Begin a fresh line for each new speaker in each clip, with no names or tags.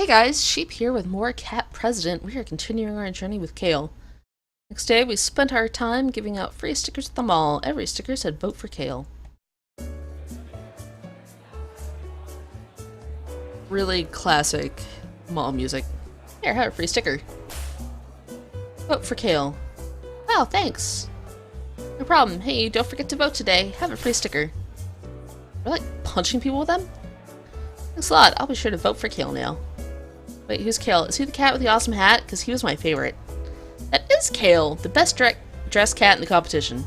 Hey guys, Sheep here with more Cat President. We are continuing our journey with Kale. Next day, we spent our time giving out free stickers at the mall. Every sticker said vote for Kale. Really classic mall music. Here, have a free sticker. Vote for Kale. Wow, thanks. No problem. Hey, don't forget to vote today. Have a free sticker. We're like punching people with them? Thanks a lot. I'll be sure to vote for Kale now. Wait, who's Kale? Is he the cat with the awesome hat? Because he was my favorite. That is Kale, the best dressed cat in the competition.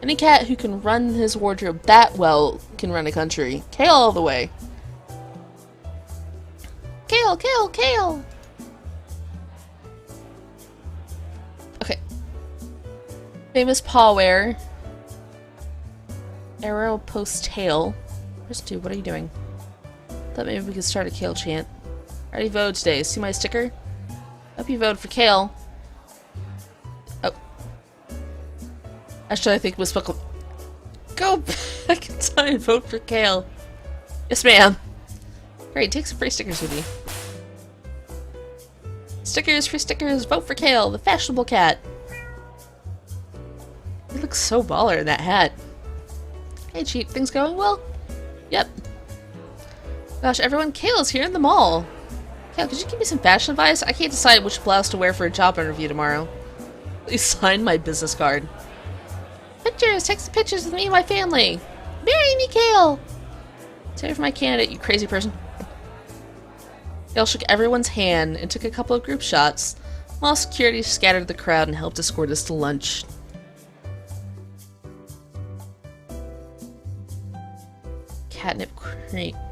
Any cat who can run his wardrobe that well can run a country. Kale all the way. Kale, Kale, Kale! Okay. Famous paw wear. Arrow post tail. Where's 2? What are you doing? Thought maybe we could start a Kale chant. I already voted today. See my sticker? Hope you voted for Kale. Oh. Actually, I think Miss Buckle. Go back in time and vote for Kale. Yes, ma'am. Great, take some free stickers with you. Stickers, free stickers, vote for Kale, the fashionable cat. He looks so baller in that hat. Hey, Cheap, things going well? Yep. Gosh, everyone, Kale is here in the mall. Kale, could you give me some fashion advice? I can't decide which blouse to wear for a job interview tomorrow. Please sign my business card. Pictures! Take some pictures with me and my family! Marry me, Kale! Sorry for my candidate, you crazy person. Kale shook everyone's hand and took a couple of group shots, while security scattered the crowd and helped escort us to lunch. Catnip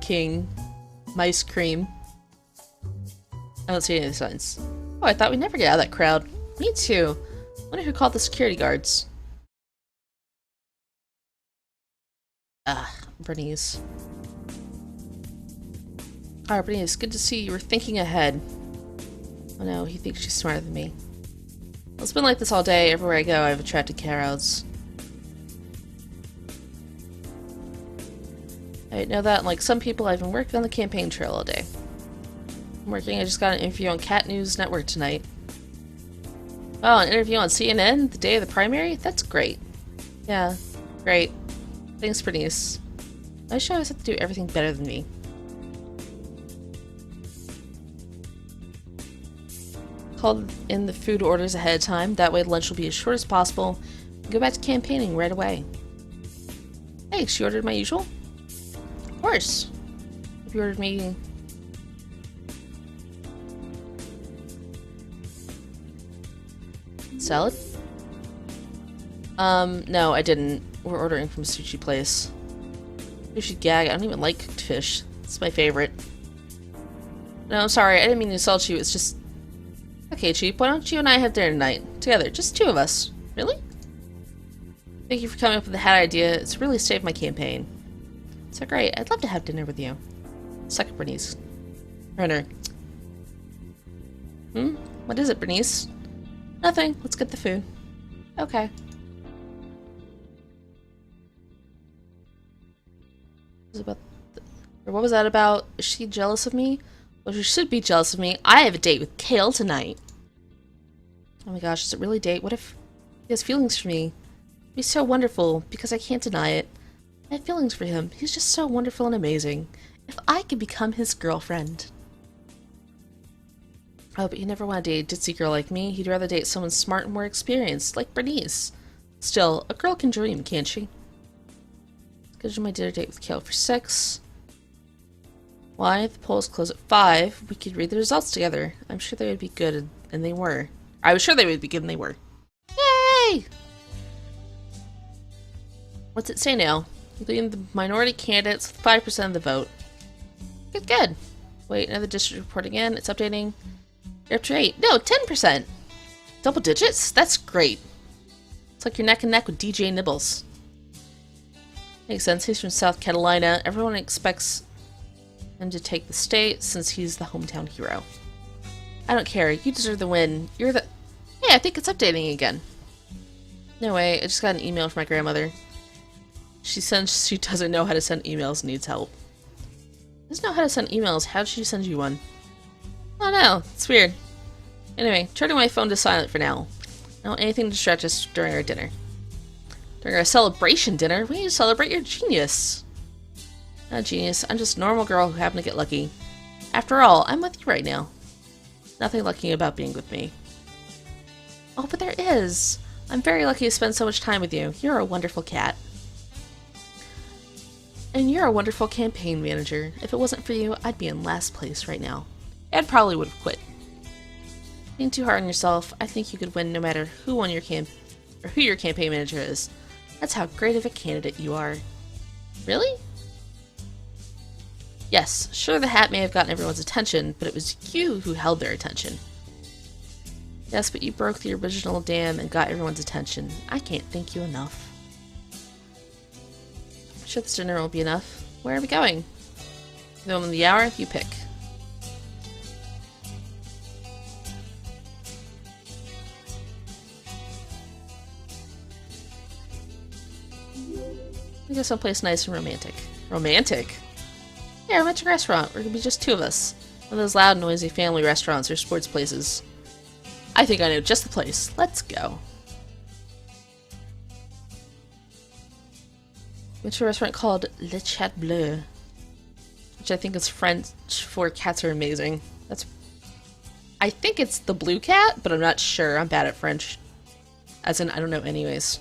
King. Mice cream. I don't see any signs. Oh, I thought we'd never get out of that crowd. Me too. Wonder who called the security guards. Bernice. Alright, Bernice, good to see you were thinking ahead. Oh no, he thinks she's smarter than me. Well, it's been like this all day. Everywhere I go, I've attracted crowds. I know that, like some people, I've been working on the campaign trail all day. I just got an interview on Cat News Network tonight. Oh, an interview on CNN the day of the primary? That's great. Yeah, great. Thanks, Bernice. I should always have to do everything better than me. Called in the food orders ahead of time. That way lunch will be as short as possible. Go back to campaigning right away. Hey, she ordered my usual? Of course. If you ordered me... salad? No, I didn't. We're ordering from a sushi place. Sushi gag. I don't even like cooked fish. It's my favorite. No, I'm sorry. I didn't mean to insult you. It's just... Okay, Cheap. Why don't you and I have dinner tonight? Together. Just 2 of us. Really? Thank you for coming up with the hat idea. It's really saved my campaign. So great. I'd love to have dinner with you. Suck it, Bernice. Runner. What is it, Bernice? Nothing. Let's get the food. Okay. What was that about? Is she jealous of me? Well, she should be jealous of me. I have a date with Kale tonight. Oh my gosh, is it really a date? What if he has feelings for me? It'd be so wonderful, because I can't deny it. I have feelings for him. He's just so wonderful and amazing. If I could become his girlfriend. Oh, but he never wanted to date a ditzy girl like me. He'd rather date someone smart and more experienced, like Bernice. Still, a girl can dream, can't she? Schedule my dinner date with Kale for 6. Why? The polls close at 5. We could read the results together. I'm sure they would be good, and they were. I was sure they would be good, and they were. Yay! What's it say now? Including the minority candidates with 5% of the vote. Good, good. Wait, another district report again. It's updating. You're up to 8. No, 10%! Double digits? That's great. It's like you're neck and neck with DJ Nibbles. Makes sense. He's from South Carolina. Everyone expects him to take the state since he's the hometown hero. I don't care. You deserve the win. You're the... Hey, I think it's updating again. No way. I just got an email from my grandmother. She says she doesn't know how to send emails and needs help. Doesn't know how to send emails. How did she send you one? Oh no, it's weird. Anyway, turning my phone to silent for now. I don't want anything to distract us during our dinner. During our celebration dinner, we need to celebrate your genius. Not genius, I'm just a normal girl who happened to get lucky. After all, I'm with you right now. Nothing lucky about being with me. Oh, but there is. I'm very lucky to spend so much time with you. You're a wonderful cat. And you're a wonderful campaign manager. If it wasn't for you, I'd be in last place right now. Ed probably would have quit. Being too hard on yourself, I think you could win no matter who won your who your campaign manager is. That's how great of a candidate you are. Really? Yes, sure the hat may have gotten everyone's attention, but it was you who held their attention. Yes, but you broke the original dam and got everyone's attention. I can't thank you enough. I'm sure this dinner won't be enough. Where are we going? The moment of the hour, you pick. We go someplace nice and romantic. Romantic? Yeah, a romantic restaurant. We're gonna be just two of us. One of those loud, noisy family restaurants or sports places. I think I know just the place. Let's go. We went to a restaurant called Le Chat Bleu, which I think is French for cats are amazing. I think it's the blue cat, but I'm not sure. I'm bad at French. As in, I don't know anyways.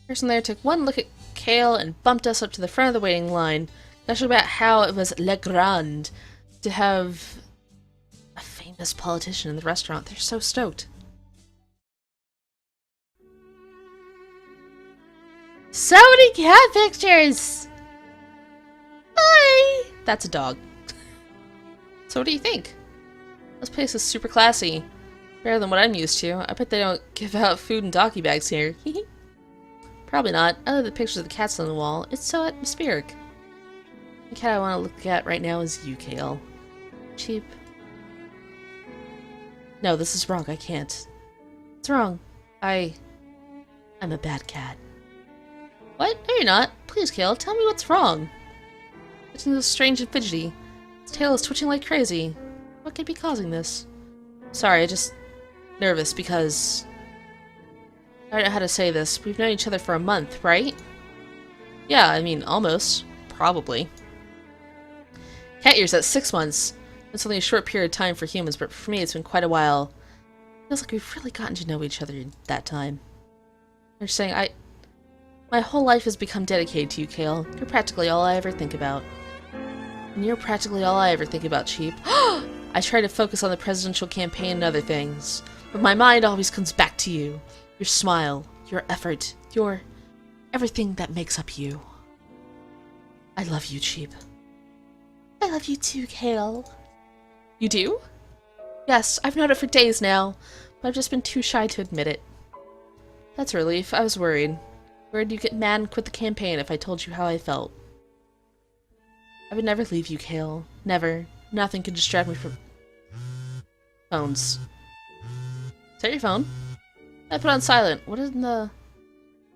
The person there took one look at Kale and bumped us up to the front of the waiting line, gushing about how it was Le Grand to have a famous politician in the restaurant. They're so stoked. So many cat pictures! Hi! That's a dog. So what do you think? This place is super classy. Better than what I'm used to. I bet they don't give out food in doggy bags here. Probably not. Other than the pictures of the cats on the wall, it's so atmospheric. The cat I want to look at right now is you, Kale. Cheap. No, this is wrong. I can't. It's wrong. I'm a bad cat. What? No, you're not. Please, Kale, tell me what's wrong. It's so strange and fidgety. Its tail is twitching like crazy. What could be causing this? Sorry, I'm just nervous because I don't know how to say this. We've known each other for a month, right? Yeah, I mean, almost. Probably. Cat years, that's 6 months. It's only a short period of time for humans, but for me it's been quite a while. It feels like we've really gotten to know each other in that time. You're saying my whole life has become dedicated to you, Kale. You're practically all I ever think about. And you're practically all I ever think about, Cheap. I try to focus on the presidential campaign and other things, but my mind always comes back to you. Your smile, your effort, your everything that makes up you. I love you, Cheap. I love you too, Kale. You do? Yes, I've known it for days now, but I've just been too shy to admit it. That's a relief. I was worried. Worried you'd get mad and quit the campaign if I told you how I felt. I would never leave you, Kale. Never. Nothing could distract me from phones. Is that your phone? I put it on silent. What is in the...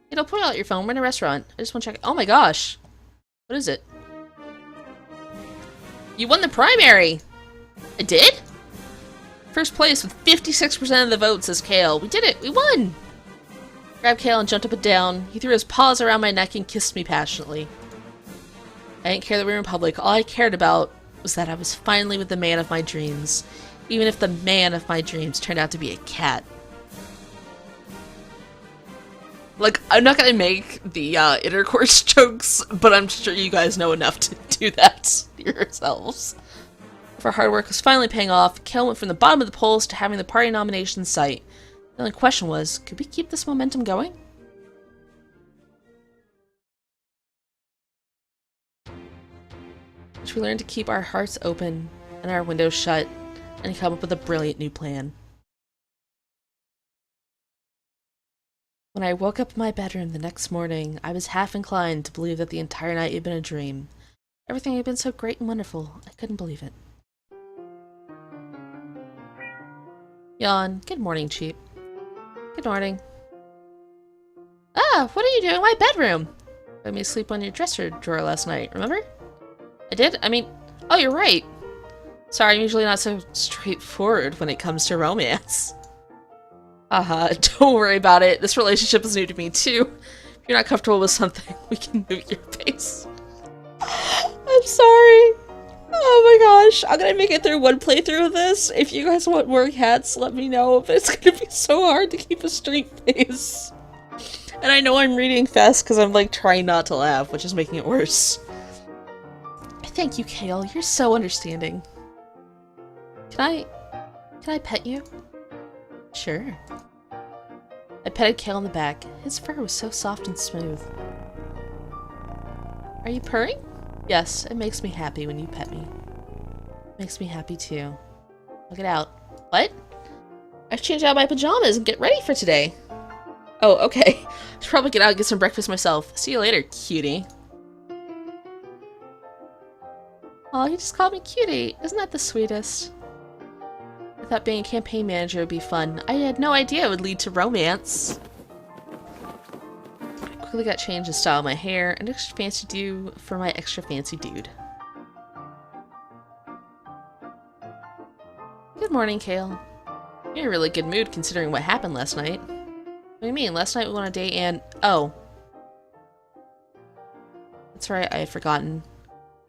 Hey, don't pull out your phone. We're in a restaurant. I just want to check... Oh my gosh! What is it? You won the primary! I did? First place with 56% of the votes says Kale. We did it! We won! Grabbed Kale and jumped up and down. He threw his paws around my neck and kissed me passionately. I didn't care that we were in public. All I cared about was that I was finally with the man of my dreams. Even if the man of my dreams turned out to be a cat. Like, I'm not gonna make the intercourse jokes, but I'm sure you guys know enough to do that yourselves. If our hard work was finally paying off, Kale went from the bottom of the polls to having the party nomination sight. The only question was, could we keep this momentum going? Should we learn to keep our hearts open and our windows shut and come up with a brilliant new plan? When I woke up in my bedroom the next morning, I was half inclined to believe that the entire night had been a dream. Everything had been so great and wonderful, I couldn't believe it. Yawn. Good morning, Cheap. Good morning. Ah, what are you doing in my bedroom? You let me sleep on your dresser drawer last night, remember? I did? I mean, Oh, you're right. Sorry, I'm usually not so straightforward when it comes to romance. Don't worry about it. This relationship is new to me, too. If you're not comfortable with something, we can move at your pace. I'm sorry. Oh my gosh. I'm gonna make it through one playthrough of this. If you guys want more cats, let me know. But it's gonna be so hard to keep a straight face. And I know I'm reading fast because I'm like trying not to laugh, which is making it worse. Thank you, Kale. You're so understanding. Can I pet you? Sure. I petted Kale on the back. His fur was so soft and smooth. Are you purring? Yes, it makes me happy when you pet me. Makes me happy too. Look it out. What? I should change out my pajamas and get ready for today. Oh, okay. I should probably get out and get some breakfast myself. See you later, cutie. Oh, he just called me cutie. Isn't that the sweetest? I thought being a campaign manager would be fun. I had no idea it would lead to romance. I quickly got changed in style of my hair, an extra fancy do for my extra fancy dude. Good morning, Kale. You're in a really good mood considering what happened last night. What do you mean? Last night we went on a date and... Oh. That's right, I had forgotten.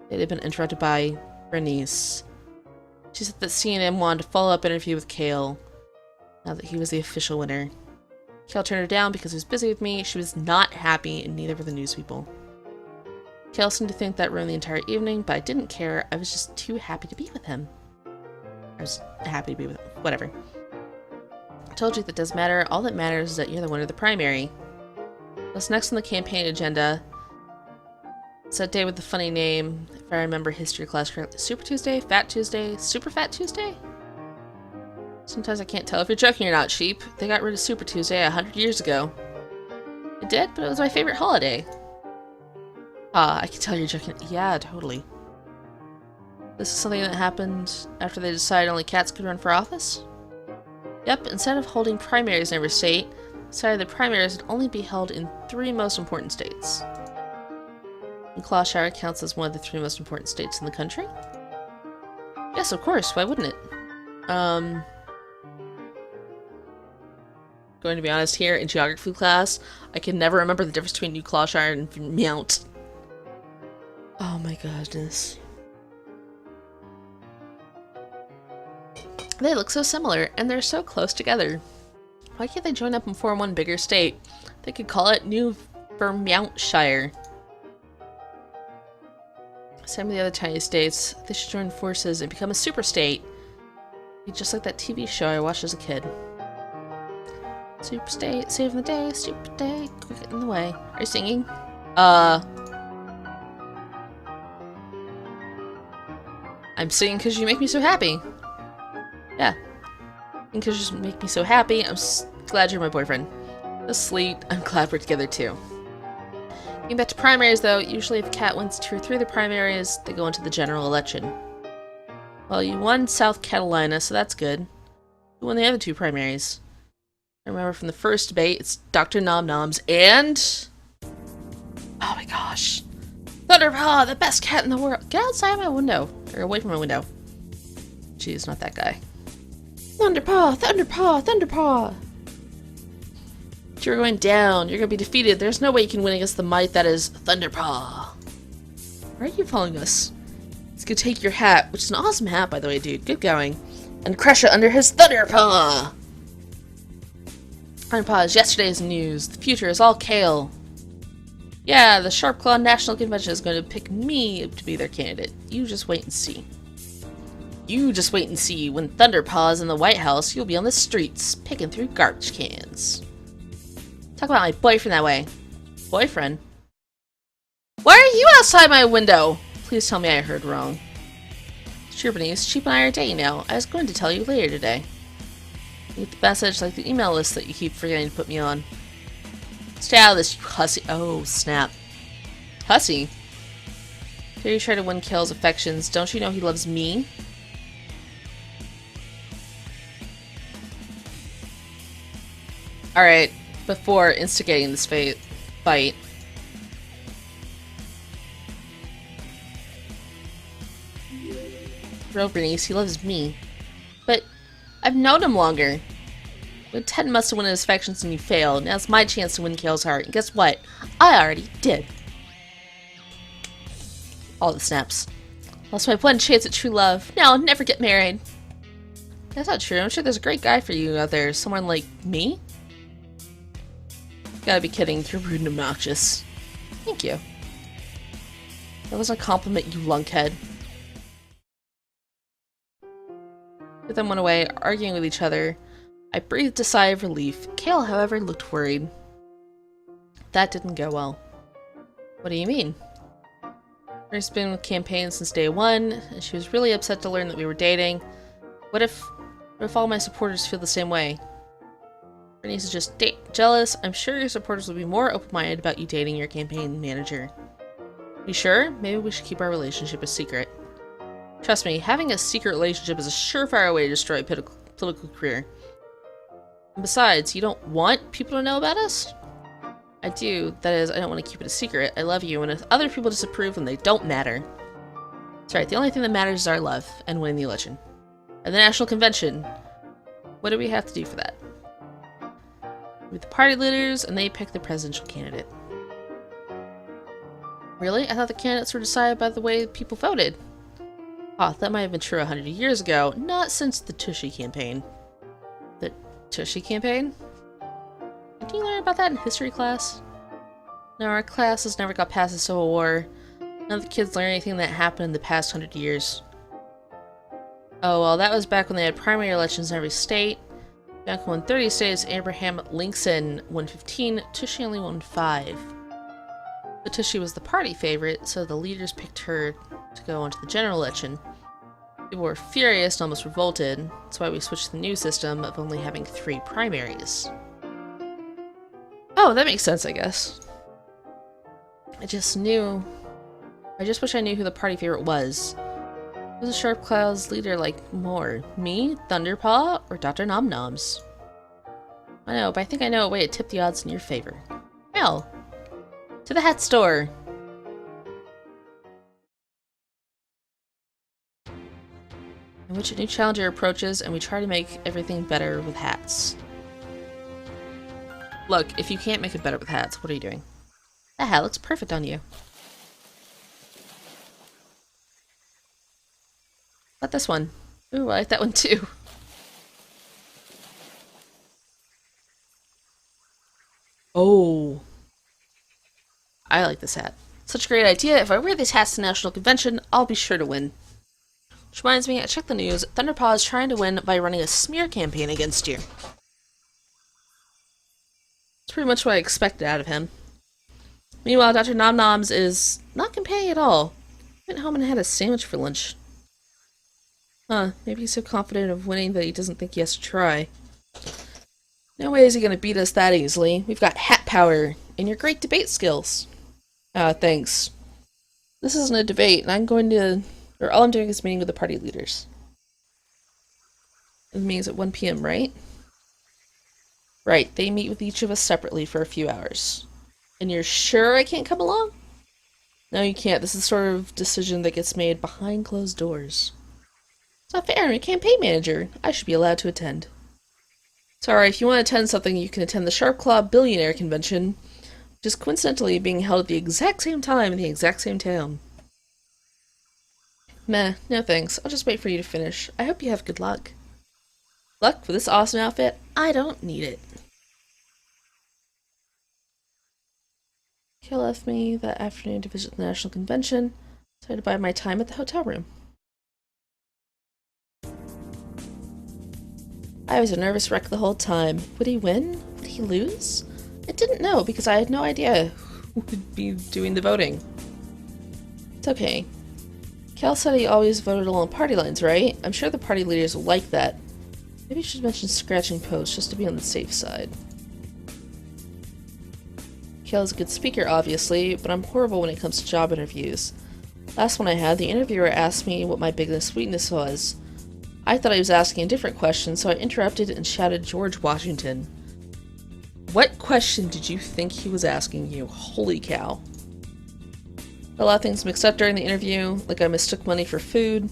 It had been interrupted by Bernice. She said that CNN wanted a follow-up interview with Kale, now that he was the official winner. Kale turned her down because he was busy with me. She was not happy, and neither were the news people. Kale seemed to think that ruined the entire evening, but I didn't care. I was just too happy to be with him. I was happy to be with him. Whatever. I told you that doesn't matter. All that matters is that you're the winner of the primary. What's next on the campaign agenda? It's that day with the funny name, if I remember history class correctly. Super Tuesday? Fat Tuesday? Super Fat Tuesday? Sometimes I can't tell if you're joking or not, sheep. They got rid of Super Tuesday 100 years ago. It did, but it was my favorite holiday. I can tell you're joking. Yeah, totally. This is something that happened after they decided only cats could run for office? Yep, instead of holding primaries in every state, decided the primaries would only be held in 3 most important states. And Clawshire counts as one of the 3 most important states in the country? Yes, of course, why wouldn't it? Going to be honest here, in geography class, I can never remember the difference between New Clawshire and Mount. Oh my goodness. They look so similar, and they're so close together. Why can't they join up and form one bigger state? They could call it New Vermontshire. Same with the other tiny states. They should join forces and become a super state. Be just like that TV show I watched as a kid. Super state, saving the day, super day, quick in the way. Are you singing? I'm singing because you make me so happy. Yeah. And because you make me so happy, I'm glad you're my boyfriend. That's sweet. I'm glad we're together too. Getting back to primaries though, usually if a cat wins 2 or 3 of the primaries, they go into the general election. Well, you won South Carolina, so that's good. Who won the other 2 primaries? I remember from the first debate, it's Dr. Nom Noms and... Oh my gosh. Thunderpaw, the best cat in the world. Get outside my window. Or away from my window. Jeez, not that guy. Thunderpaw, Thunderpaw, Thunderpaw. You're going down. You're going to be defeated. There's no way you can win against the might that is Thunderpaw. Why are you following us? He's going to take your hat, which is an awesome hat, by the way, dude. Good going. And crush it under his Thunderpaw. Thunderpaw is yesterday's news. The future is all Kale. Yeah, the Sharpclaw National Convention is going to pick me to be their candidate. You just wait and see. You just wait and see. When Thunderpaw is in the White House, you'll be on the streets, picking through garbage cans. Talk about my boyfriend that way. Boyfriend? Why are you outside my window? Please tell me I heard wrong. Sure, Bernice. Sheep and I are dating now. I was going to tell you later today. You get the message like the email list that you keep forgetting to put me on. Stay out of this, you hussy. Oh, snap. Hussy? Here you try to win Kale's affections. Don't you know he loves me? Alright, before instigating this fight. Real Bernice, he loves me. But I've known him longer. When Ted must have won his affections and you failed. Now it's my chance to win Kale's heart. And guess what? I already did. All the snaps. Lost my one chance at true love. Now I'll never get married. That's not true. I'm sure there's a great guy for you out there. Someone like me? You gotta be kidding. You're rude and obnoxious. Thank you. That wasn't a compliment, you lunkhead. Both of them went away, arguing with each other. I breathed a sigh of relief. Kale, however, looked worried. That didn't go well. What do you mean? She's been with campaign since day one, and she was really upset to learn that we were dating. What if all my supporters feel the same way? Bernice is just jealous. I'm sure your supporters will be more open-minded about you dating your campaign manager. You sure? Maybe we should keep our relationship a secret. Trust me, having a secret relationship is a surefire way to destroy a political career. And besides, you don't want people to know about us? I do. That is, I don't want to keep it a secret. I love you, and if other people disapprove, then they don't matter. That's right, the only thing that matters is our love, and winning the election. And the National Convention. What do we have to do for that? With the party leaders, and they pick the presidential candidate. Really? I thought the candidates were decided by the way people voted. Ah, that might have been true 100 years ago, not since the Tushy campaign. The Tushy campaign? Did you learn about that in history class? No, our classes never got past the Civil War. None of the kids learned anything that happened in the past 100 years. Oh, well, that was back when they had primary elections in every state. Back when 30 states, Abraham Lincoln won 15, Tushy only won 5. But Tushy was the party favorite, so the leaders picked her to go onto the general election. People were furious and almost revolted. That's why we switched to the new system of only having 3 primaries. Oh, that makes sense, I guess. I just wish I knew who the party favorite was. Who was a Sharp Cloud's leader like more? Me, Thunderpaw, or Dr. Nom Noms? I know, but I think I know a way to tip the odds in your favor. Hell, to the hat store! In which a new challenger approaches and we try to make everything better with hats. Look, if you can't make it better with hats, what are you doing? That hat looks perfect on you. How about this one? Ooh, I like that one too. Oh. I like this hat. Such a great idea. If I wear these hats to the National Convention, I'll be sure to win. Which reminds me, I checked the news. Thunderpaw is trying to win by running a smear campaign against you. That's pretty much what I expected out of him. Meanwhile, Dr. Nom Noms is not campaigning at all. He went home and had a sandwich for lunch. Huh, maybe he's so confident of winning that he doesn't think he has to try. No way is he gonna beat us that easily. We've got hat power, and your great debate skills. Thanks. This isn't a debate, and all I'm doing is meeting with the party leaders. The meeting's at 1 p.m., right? Right, they meet with each of us separately for a few hours. And you're sure I can't come along? No, you can't. This is the sort of decision that gets made behind closed doors. It's not fair. I'm a campaign manager. I should be allowed to attend. Sorry, if you want to attend something, you can attend the Sharp Claw Billionaire Convention, which is coincidentally being held at the exact same time in the exact same town. Meh, no thanks. I'll just wait for you to finish. I hope you have good luck. Luck for this awesome outfit? I don't need it. Kale left me that afternoon to visit the National Convention, so I had to bide my time at the hotel room. I was a nervous wreck the whole time. Would he win? Would he lose? I didn't know because I had no idea who would be doing the voting. It's okay. Cal said he always voted along party lines, right? I'm sure the party leaders will like that. Maybe you should mention scratching posts just to be on the safe side. Cal's a good speaker, obviously, but I'm horrible when it comes to job interviews. Last one I had, the interviewer asked me what my biggest weakness was. I thought he was asking a different question, so I interrupted and shouted George Washington. What question did you think he was asking you? Holy cow. A lot of things mixed up during the interview, like I mistook money for food.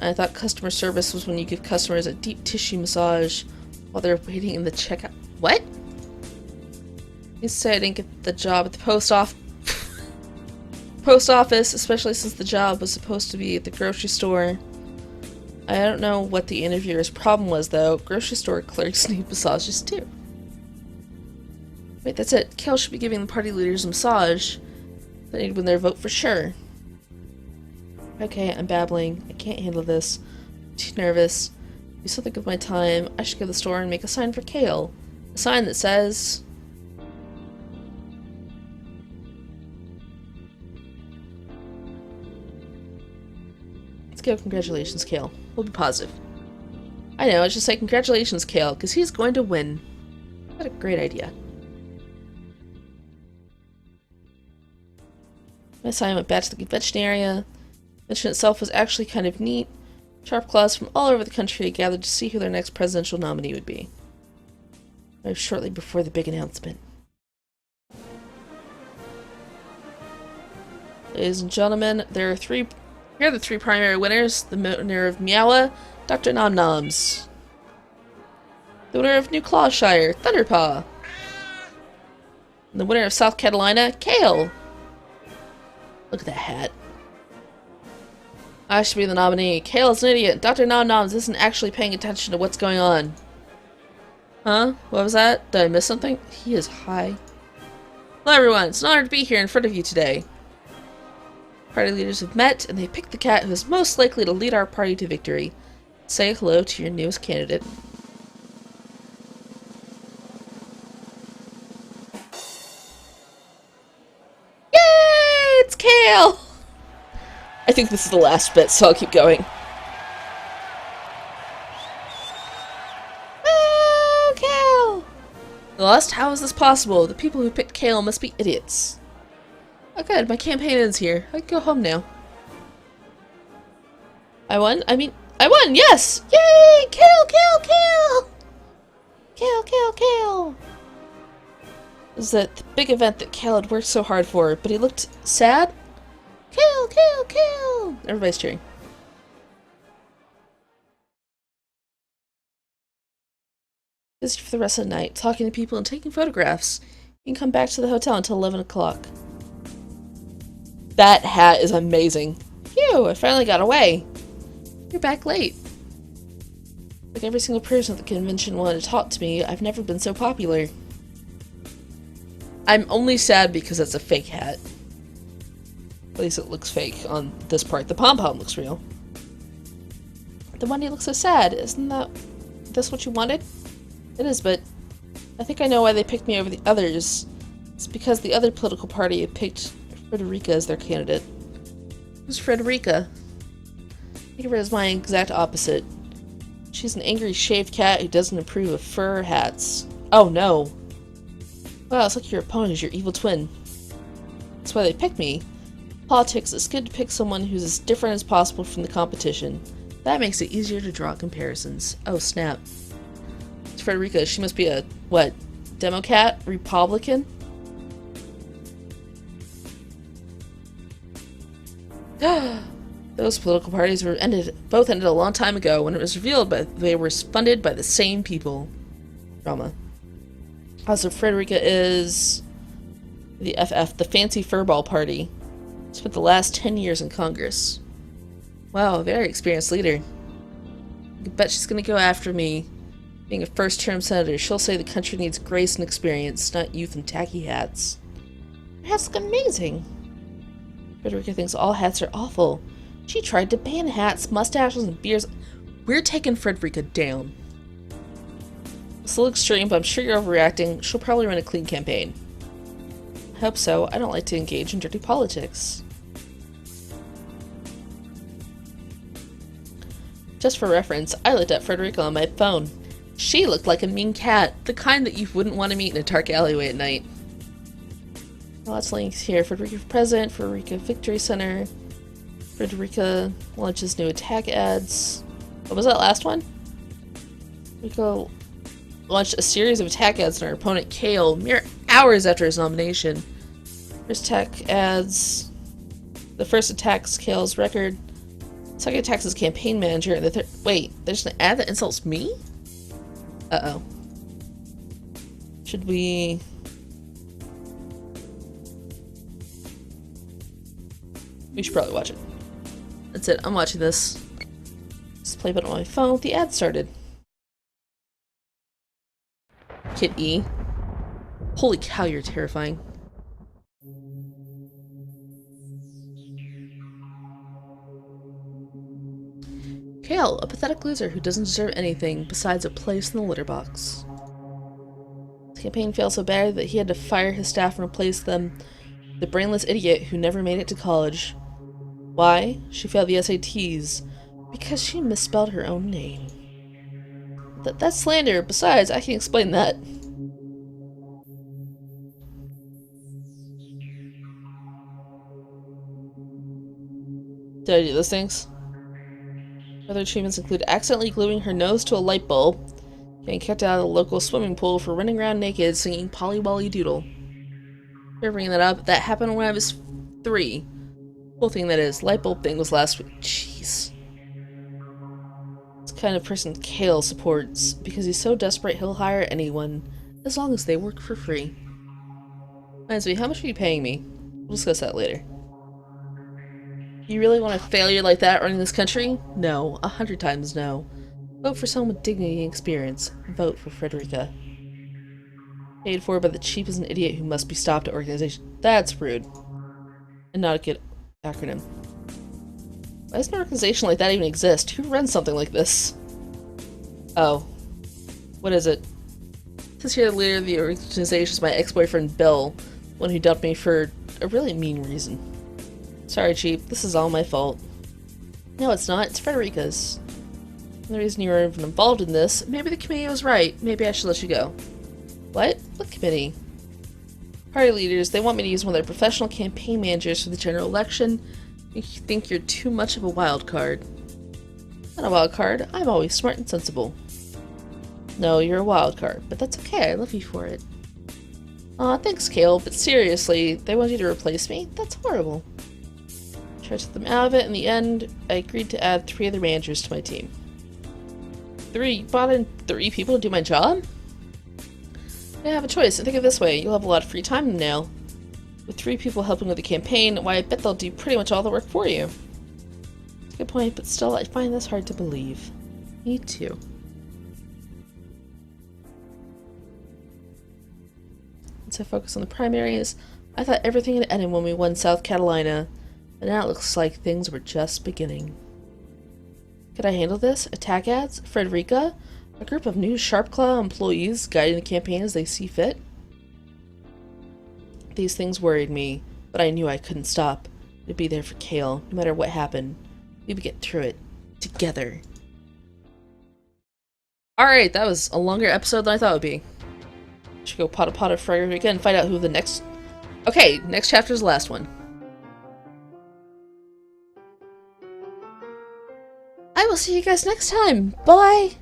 I thought customer service was when you give customers a deep tissue massage while they're waiting in the checkout. What? You say I didn't get the job at the post office, especially since the job was supposed to be at the grocery store. I don't know what the interviewer's problem was, though. Grocery store clerks need massages, too. Wait, that's it. Kale should be giving the party leaders a massage. They need to win their vote for sure. Okay, I'm babbling. I can't handle this. I'm too nervous. Do something with my time. I should go to the store and make a sign for Kale. A sign that says... Let's go, congratulations, Kale. We'll be positive. I know, it's just like, congratulations, Kale, because he's going to win. What a great idea. My sign went back to the convention area. The convention itself was actually kind of neat. Sharp claws from all over the country gathered to see who their next presidential nominee would be. Arrived shortly before the big announcement. Ladies and gentlemen, here are the three primary winners. The winner of Meowa, Dr. Nom Noms. The winner of New Clawshire, Thunderpaw. And the winner of South Carolina, Kale. Look at that hat. I should be the nominee. Kale is an idiot. Dr. Nom Noms isn't actually paying attention to what's going on. Huh? What was that? Did I miss something? He is high. Hello everyone, it's an honor to be here in front of you today. Party leaders have met, and they picked the cat who is most likely to lead our party to victory. Say hello to your newest candidate. Yay! It's Kale! I think this is the last bit, so I'll keep going. Oh, Kale! Lost? How is this possible? The people who picked Kale must be idiots. Oh good, my campaign ends here. I can go home now. I won? I won! Yes! Yay! Kale, Kale, Kale! Kale, Kale, Kale! This is the big event that Kale had worked so hard for, but he looked sad. Kale, Kale, Kale! Everybody's cheering. Busy for the rest of the night, talking to people and taking photographs. You can come back to the hotel until 11 o'clock. That hat is amazing. Phew, I finally got away. You're back late. Like every single person at the convention wanted to talk to me, I've never been so popular. I'm only sad because it's a fake hat. At least it looks fake on this part. The pom-pom looks real. The one he looks so sad. Isn't this what you wanted? It is, but I think I know why they picked me over the others. It's because the other political party had picked Frederica as their candidate. Who's Frederica? Think of her as my exact opposite. She's an angry shaved cat who doesn't approve of fur hats. Oh no. Wow, it's like your opponent is your evil twin. That's why they picked me. Politics, it's good to pick someone who's as different as possible from the competition. That makes it easier to draw comparisons. Oh snap. It's Frederica, she must be a, what, Democrat? Republican? Those political parties were both ended a long time ago when it was revealed they were funded by the same people. Drama. Also, Frederica is the FF, the Fancy Furball Party. Spent the last 10 years in Congress. Wow, a very experienced leader. I bet she's gonna go after me. Being a first-term senator, she'll say the country needs grace and experience, not youth and tacky hats. Her hats look amazing. Frederica thinks all hats are awful. She tried to ban hats, mustaches, and beards. We're taking Frederica down. It's a little extreme, but I'm sure you're overreacting. She'll probably run a clean campaign. I hope so. I don't like to engage in dirty politics. Just for reference, I looked at Frederica on my phone. She looked like a mean cat, the kind that you wouldn't want to meet in a dark alleyway at night. Lots of links here. Frederica for President, Frederica Victory Center, Frederica launches new attack ads. What was that last one? Frederica launched a series of attack ads on our opponent Kale mere hours after his nomination. First attack ads. The first attacks Kale's record. Second attacks his campaign manager, and the third. Wait, they're just gonna add that insults me? Uh-oh. Should we... We should probably watch it. That's it, I'm watching this. Just play button on my phone. The ad started. Kid E. Holy cow, you're terrifying. Kale, a pathetic loser who doesn't deserve anything besides a place in the litter box. His campaign failed so bad that he had to fire his staff and replace them with the brainless idiot who never made it to college. Why? She failed the SATs. Because she misspelled her own name. That's slander. Besides, I can explain that. Did I do those things? Other achievements include accidentally gluing her nose to a light bulb, getting kicked out of the local swimming pool for running around naked singing Polly Wolly Doodle. You're bringing that up. That happened when I was 3. Cool thing that is, light bulb thing was last week. Jeez. It's the kind of person Kale supports. Because he's so desperate he'll hire anyone, as long as they work for free. Reminds me, how much are you paying me? We'll discuss that later. You really want a failure like that running this country? No. 100 times no. Vote for someone with dignity and experience. Vote for Frederica. Paid for by the cheap as an idiot who must be stopped at organization. That's rude. And not a good acronym. Why does an organization like that even exist? Who runs something like this? Oh. What is it? It says here the leader of the organization is my ex-boyfriend Bill, one who dumped me for a really mean reason. Sorry, Chief. This is all my fault. No, it's not. It's Frederica's. And the reason you were even involved in this, maybe the committee was right. Maybe I should let you go. What? What committee? Party leaders. They want me to use one of their professional campaign managers for the general election. You think you're too much of a wild card. Not a wild card. I'm always smart and sensible. No, you're a wild card, but that's okay. I love you for it. Aw, thanks, Kale, but seriously, they want you to replace me? That's horrible. Tried to get them out of it. In the end, I agreed to add 3 other managers to my team. 3? You brought in 3 people to do my job? I have a choice. Think of it this way. You'll have a lot of free time now. With 3 people helping with the campaign, why, I bet they'll do pretty much all the work for you. That's a good point, but still, I find this hard to believe. Me too. Once I focus on the primaries, I thought everything had ended when we won South Carolina. But now it looks like things were just beginning. Could I handle this? Attack ads? Frederica? A group of new Sharpclaw employees guiding the campaign as they see fit? These things worried me, but I knew I couldn't stop. I'd be there for Kale, no matter what happened. We would get through it. Together. Alright, that was a longer episode than I thought it would be. Should go pot Frederica and find out who the next... Okay, next chapter's the last one. I will see you guys next time. Bye!